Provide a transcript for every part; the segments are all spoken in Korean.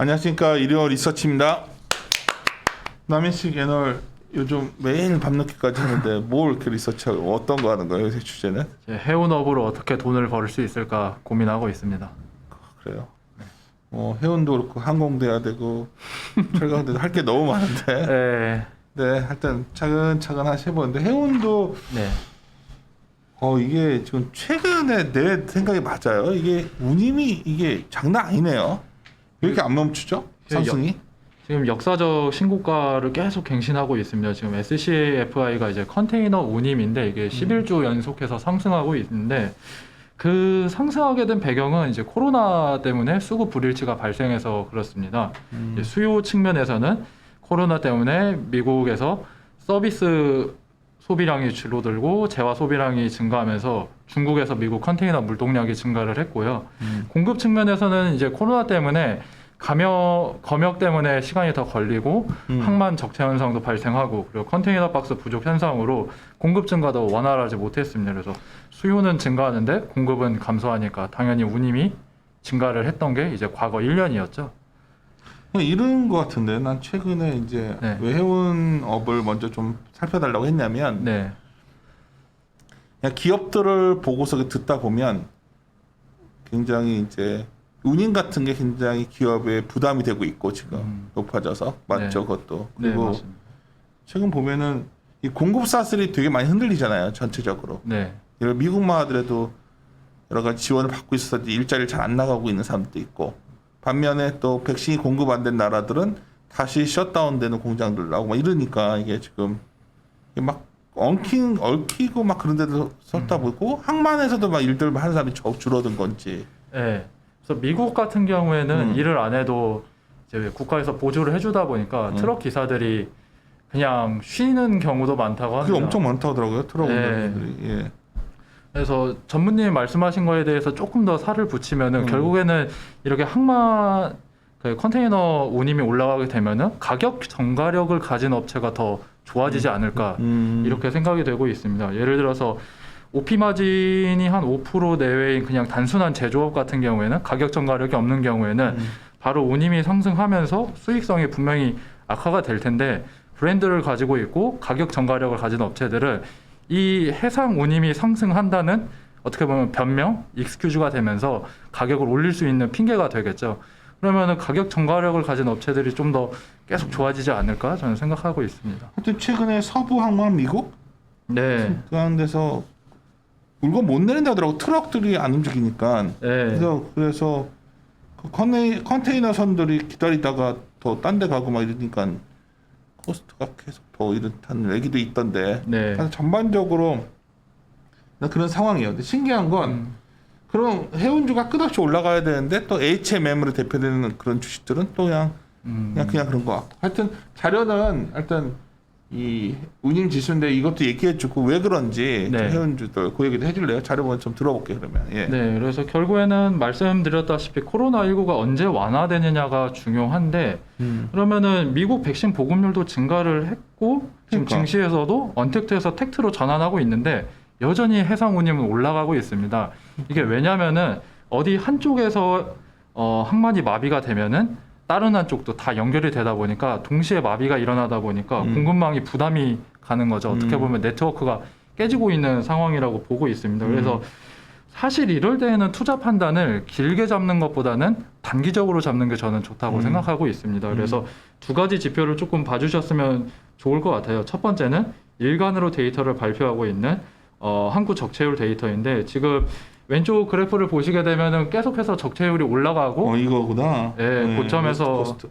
안녕하십니까, 일요 리서치입니다. 남해식 애널 요즘 매일 밤늦게까지 하는데 뭘 이렇게 리서치하고 어떤 거 하는 거예요? 요새 주제는? 해운업으로 어떻게 돈을 벌 수 있을까 고민하고 있습니다. 그래요. 해운도 그렇고 항공도 해야 되고 철강도 할 게 너무 많은데. 네. 네, 하여튼 차근차근 하시 해보는데 해운도 네. 이게 지금 최근에 내 생각이 맞아요. 이게 운임이 이게 장난 아니네요. 왜 이렇게 안 멈추죠? 상승이? 지금 역사적 신고가를 계속 갱신하고 있습니다. 지금 SCFI가 이제 컨테이너 운임인데 이게 11주 연속해서 상승하고 있는데 그 상승하게 된 배경은 이제 코로나 때문에 수급 불일치가 발생해서 그렇습니다. 이제 수요 측면에서는 코로나 때문에 미국에서 서비스 소비량이 줄어들고 재화 소비량이 증가하면서 중국에서 미국 컨테이너 물동량이 증가를 했고요. 공급 측면에서는 이제 코로나 때문에 검역 때문에 시간이 더 걸리고 항만 적체 현상도 발생하고 그리고 컨테이너 박스 부족 현상으로 공급 증가도 원활하지 못했습니다. 그래서 수요는 증가하는데 공급은 감소하니까 당연히 운임이 증가를 했던 게 이제 과거 1년이었죠. 이런 거 같은데 난 최근에 이제 네. 왜 해운업을 먼저 좀 살펴달라고 했냐면 네. 그냥 기업들을 보고서 듣다 보면 굉장히 이제 운임 같은 게 굉장히 기업에 부담이 되고 있고 지금 높아져서 맞죠. 네. 그것도 네, 그리고 맞습니다. 최근 보면은 이 공급 사슬이 되게 많이 흔들리잖아요. 전체적으로 네. 예를 미국만 하더라도 여러 가지 지원을 받고 있어서 일자리를 잘 안 나가고 있는 사람도 있고 반면에 또 백신이 공급 안 된 나라들은 다시 셧다운되는 공장들 나오고 막 이러니까 이게 지금 막 얽히고 막 그런 데도 섰다 보고 항만에서도 막 일들 하는 사람이 줄어든 건지. 네. 그래서 미국 같은 경우에는 일을 안 해도 이제 국가에서 보조를 해주다 보니까 트럭 기사들이 그냥 쉬는 경우도 많다고 합니다. 그게 엄청 많다고 하더라고요. 트럭 네. 운전자들이. 예. 그래서 전무님이 말씀하신 거에 대해서 조금 더 살을 붙이면은 결국에는 이렇게 항만 그 컨테이너 운임이 올라가게 되면은 가격 전가력을 가진 업체가 더 좋아지지 않을까 이렇게 생각이 되고 있습니다. 예를 들어서 OP 마진이 한 5% 내외인 그냥 단순한 제조업 같은 경우에는 가격 전가력이 없는 경우에는 바로 운임이 상승하면서 수익성이 분명히 악화가 될 텐데 브랜드를 가지고 있고 가격 전가력을 가진 업체들은 이 해상 운임이 상승한다는 어떻게 보면 변명, 익스큐즈가 되면서 가격을 올릴 수 있는 핑계가 되겠죠. 그러면은 가격 전가력을 가진 업체들이 좀 더 계속 좋아지지 않을까 저는 생각하고 있습니다. 하여튼 최근에 서부 항만 미국 네. 그런 데서 물건 못 내린다 하더라고. 트럭들이 안 움직이니까. 네. 그래서 그 컨테이너 선들이 기다리다가 더 딴 데 가고 막 이러니까 코스트가 계속 더 이렇다는 얘기도 있던데. 네. 그래서 전반적으로 그런 상황이에요. 근데 신기한 건 그럼 해운주가 끝없이 올라가야 되는데 또 HMM으로 대표되는 그런 주식들은 또 그냥 그런 거 같고. 하여튼 자료는 하여튼 이 운임 지수인데 이것도 얘기해주고 왜 그런지 네. 해운주들 그 얘기도 해줄래요? 자료 먼저 좀 들어볼게요 그러면. 예. 네, 그래서 결국에는 말씀드렸다시피 코로나19가 언제 완화되느냐가 중요한데 그러면은 미국 백신 보급률도 증가를 했고 지금 그러니까. 증시에서도 언택트에서 텍트로 전환하고 있는데 여전히 해상 운임은 올라가고 있습니다. 이게 왜냐면은 어디 한쪽에서 항만이 마비가 되면은 다른 한쪽도 다 연결이 되다 보니까 동시에 마비가 일어나다 보니까 공급망이 부담이 가는 거죠. 어떻게 보면 네트워크가 깨지고 있는 상황이라고 보고 있습니다. 그래서 사실 이럴 때에는 투자 판단을 길게 잡는 것보다는 단기적으로 잡는 게 저는 좋다고 생각하고 있습니다. 그래서 두 가지 지표를 조금 봐주셨으면 좋을 것 같아요. 첫 번째는 일간으로 데이터를 발표하고 있는 한국 적체율 데이터인데 지금 왼쪽 그래프를 보시게 되면은 계속해서 적체율이 올라가고 이거구나. 네, 고점에서 코스트.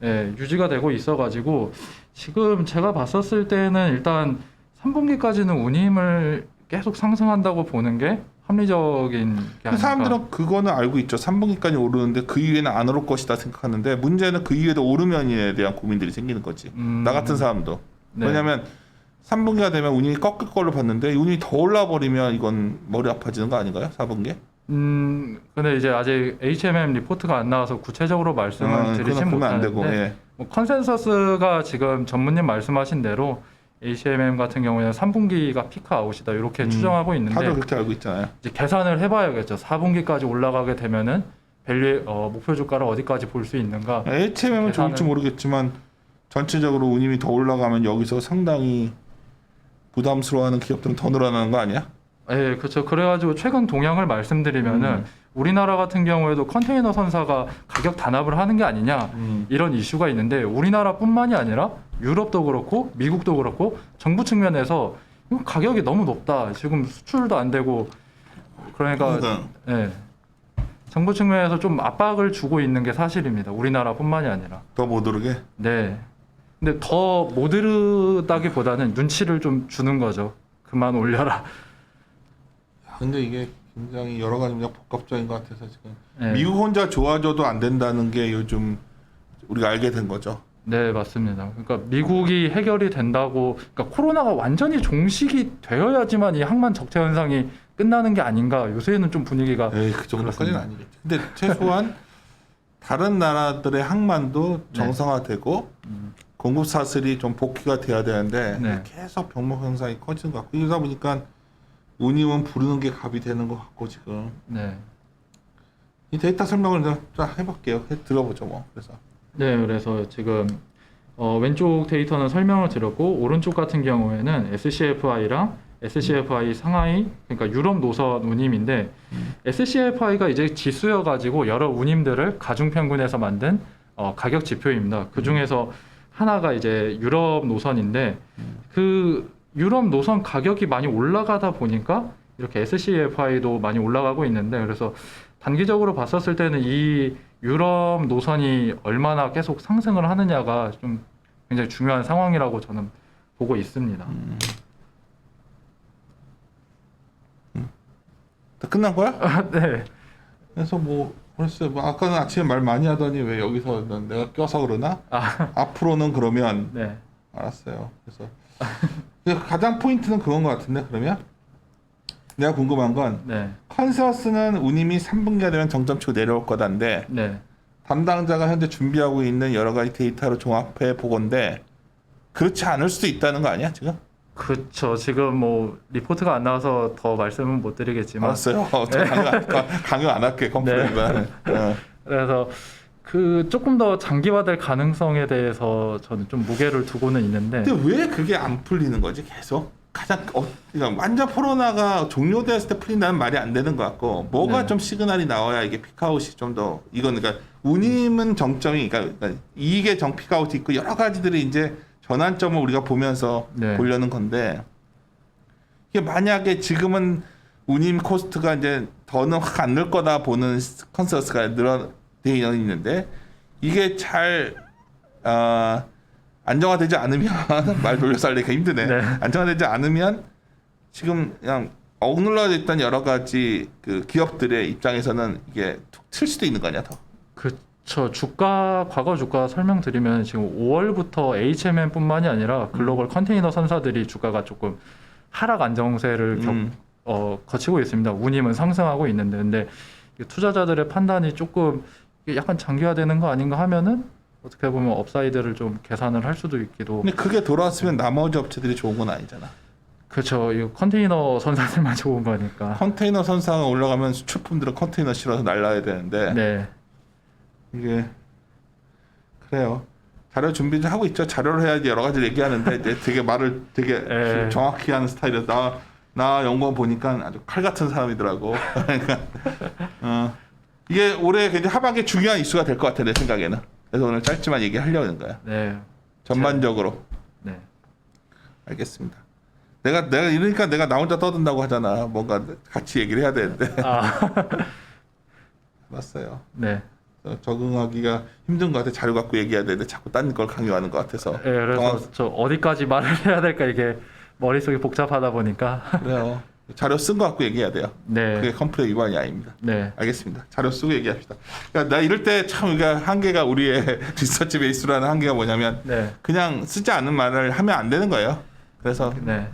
네, 유지가 되고 있어가지고 지금 제가 봤었을 때는 일단 3분기까지는 운임을 계속 상승한다고 보는 게 합리적인 게 그 아닐까. 사람들은 그거는 알고 있죠. 3분기까지 오르는데 그 이후에는 안 오를 것이다 생각하는데 문제는 그 이후에도 오르면에 대한 고민들이 생기는 거지. 나 같은 사람도. 네. 왜냐하면 3분기가 되면 운임이 꺾일 걸로 봤는데 운임이 더 올라버리면 이건 머리 아파지는 거 아닌가요? 4분기에? 근데 이제 아직 HMM 리포트가 안 나와서 구체적으로 말씀을 드리진 그건 안 못하는데 되고, 예. 뭐 컨센서스가 지금 전무님 말씀하신 대로 HMM 같은 경우에는 3분기가 피크 아웃이다 이렇게 추정하고 있는데 다들 그렇게 알고 있잖아요. 이제 계산을 해봐야겠죠. 4분기까지 올라가게 되면은 밸류 목표 주가를 어디까지 볼 수 있는가. HMM은 좋을지 모르겠지만 전체적으로 운임이 더 올라가면 여기서 상당히 부담스러워하는 기업들은 더 늘어나는 거 아니야? 예, 그렇죠. 그래가지고 최근 동향을 말씀드리면은 우리나라 같은 경우에도 컨테이너 선사가 가격 단합을 하는 게 아니냐 이런 이슈가 있는데 우리나라뿐만이 아니라 유럽도 그렇고 미국도 그렇고 정부 측면에서 이거 가격이 너무 높다. 지금 수출도 안 되고 그러니까 예, 정부 측면에서 좀 압박을 주고 있는 게 사실입니다. 우리나라뿐만이 아니라. 더 못 오르게? 네. 근데 더 못 오르다기보다는 눈치를 좀 주는 거죠. 그만 올려라. 근데 이게 굉장히 여러 가지 그냥 복합적인 것 같아서 지금 네. 미국 혼자 좋아져도 안 된다는 게 요즘 우리가 알게 된 거죠. 네, 맞습니다. 그러니까 미국이 해결이 된다고, 그러니까 코로나가 완전히 종식이 되어야지만 이 항만 적체 현상이 끝나는 게 아닌가. 요새는 좀 분위기가 에이, 그 정도까지는 그렇습니다. 아니겠죠. 근데 최소한 다른 나라들의 항만도 네. 정상화되고 공급 사슬이 좀 복귀가 돼야 되는데 네. 계속 병목 현상이 커지는 것 같고 이러다 보니까 운임은 부르는 게 값이 되는 것 같고 지금 네. 이 데이터 설명을 내가 쫙 해볼게요. 들어보죠 뭐. 그래서 네, 그래서 지금 왼쪽 데이터는 설명을 드렸고 오른쪽 같은 경우에는 SCFI랑 SCFI 상하이 그러니까 유럽 노선 운임인데 SCFI가 이제 지수여 가지고 여러 운임들을 가중평균해서 만든 가격 지표입니다. 그 중에서 하나가 이제 유럽 노선인데 그 유럽 노선 가격이 많이 올라가다 보니까 이렇게 SCFI도 많이 올라가고 있는데 그래서 단기적으로 봤었을 때는 이 유럽 노선이 얼마나 계속 상승을 하느냐가 좀 굉장히 중요한 상황이라고 저는 보고 있습니다. 다 끝난 거야? 네. 그래서 뭐 그랬어요. 뭐 아까는 아침에 말 많이 하더니 왜 여기서 내가 껴서 그러나? 앞으로는 그러면 네. 알았어요. 그래서 근데 가장 포인트는 그건 것 같은데 그러면 내가 궁금한 건 네. 컨센서스는 운임이 3분기가 되면 정점치고 내려올 거다인데 네. 담당자가 현재 준비하고 있는 여러 가지 데이터를 종합해 보건데 그렇지 않을 수도 있다는 거 아니야 지금? 그렇죠. 지금 뭐 리포트가 안 나와서 더 말씀은 못 드리겠지만 알았어요. 강요 안 할게 컴플레인은. 그래서 그 조금 더 장기화될 가능성에 대해서 저는 좀 무게를 두고는 있는데 근데 왜 그게 안 풀리는 거지 계속? 그러니까 완전 코로나가 종료되었을 때 풀린다는 말이 안 되는 것 같고 뭐가 네. 좀 시그널이 나와야 이게 피크아웃이 좀 더 이건 그러니까 운임은 정점이 그러니까 이익의 정 피크아웃이 있고 여러 가지들이 이제 전환점을 우리가 보면서 네. 보려는 건데 이게 만약에 지금은 운임 코스트가 이제 더는 확 안 늘 거다 보는 컨센서스가 되어 있는데 이게 잘 안정화되지 않으면 말 돌려서 하기가 힘드네. 네. 안정화되지 않으면 지금 그냥 억눌러 있던 여러 가지 그 기업들의 입장에서는 이게 툭 칠 수도 있는 거 아니야 더. 그렇죠. 과거 주가 설명드리면 지금 5월부터 HMM뿐만이 아니라 글로벌 컨테이너 선사들이 주가가 조금 하락 안정세를 거치고 있습니다. 운임은 상승하고 있는데 근데 투자자들의 판단이 조금 약간 장기화되는 거 아닌가 하면은 어떻게 보면 업사이드를 좀 계산을 할 수도 있기도. 근데 그게 돌아왔으면 나머지 업체들이 좋은 건 아니잖아. 그렇죠. 이 컨테이너 선사들만 좋은 거니까. 컨테이너 선상에 올라가면 수출품들은 컨테이너 실어서 날라야 되는데 네. 이게 그래요. 자료 준비 좀 하고 있죠. 자료를 해야지 여러 가지 얘기하는데 이제 되게 말을 되게 네. 정확히 하는 스타일이라 나 연구원 보니까 아주 칼 같은 사람이더라고. 그러니까 이게 올해 굉장히 하반기 중요한 이슈가 될 것 같아 내 생각에는. 그래서 오늘 짧지만 얘기하려는 거야. 네. 전반적으로. 네. 알겠습니다. 내가 이러니까 내가 나 혼자 떠든다고 하잖아. 뭔가 같이 얘기를 해야 되는데. 맞어요. 네. 적응하기가 힘든 것 같아. 자료 갖고 얘기해야 되는데 자꾸 딴 걸 강요하는 것 같아서. 네, 그래서 저 어디까지 말을 해야 될까 이게 머릿속이 복잡하다 보니까. 그래요. 자료 쓴 거 갖고 얘기해야 돼요. 네. 그게 컴플레인 위반이 아닙니다. 네. 알겠습니다. 자료 쓰고 얘기합시다. 그러니까 나 이럴 때 참 우리가 한계가 우리의 리서치 베이스라는 한계가 뭐냐면 네. 그냥 쓰지 않은 말을 하면 안 되는 거예요. 그래서 네.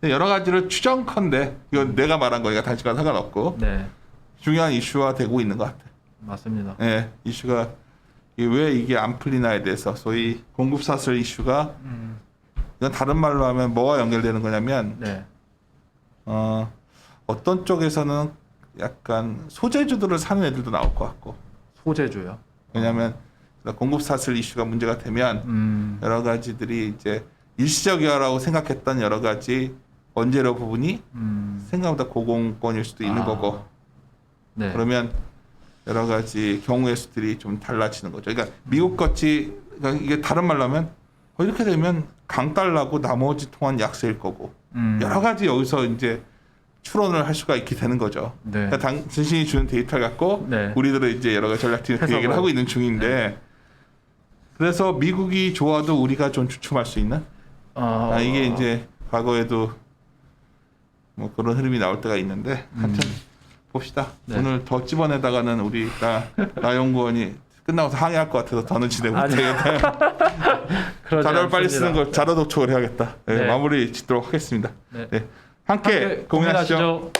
여러 가지를 추정컨대 이건 내가 말한 거니까 당신과 상관없고 네. 중요한 이슈화 되고 있는 것 같아. 맞습니다. 네, 이슈가 왜 이게 안 풀리나에 대해서 소위 공급 사슬 이슈가 이건 다른 말로 하면 뭐와 연결되는 거냐면 네. 어떤 쪽에서는 약간 소재주들을 사는 애들도 나올 것 같고. 소재주요. 왜냐하면 공급 사슬 이슈가 문제가 되면 여러 가지들이 이제 일시적이라고 생각했던 여러 가지 원재료 부분이 생각보다 고공권일 수도 있는 거고. 네. 그러면 여러 가지 경우의 수들이 좀 달라지는 거죠. 그러니까 미국 같이 그러니까 이게 다른 말로 하면 이렇게 되면 강달라고 나머지 통한 약세일 거고 여러 가지 여기서 이제 추론을 할 수가 있게 되는 거죠. 네. 그러니까 당신이 주는 데이터를 갖고 네. 우리들은 이제 여러 가지 전략적인 해석을. 얘기를 하고 있는 중인데 그래서 미국이 좋아도 우리가 좀 주춤할 수 있는 이게 이제 과거에도 뭐 그런 흐름이 나올 때가 있는데 하여튼 봅시다. 네. 오늘 더 찝어내다가는 우리 나 연구원이 끝나고서 항의할 것 같아서 더는 진행 못하겠다. 자료를 빨리 쓰는 걸 자료 독촉을 해야겠다. 네, 네. 마무리 짓도록 하겠습니다. 네. 네. 함께 고민하시죠. 고민하시죠.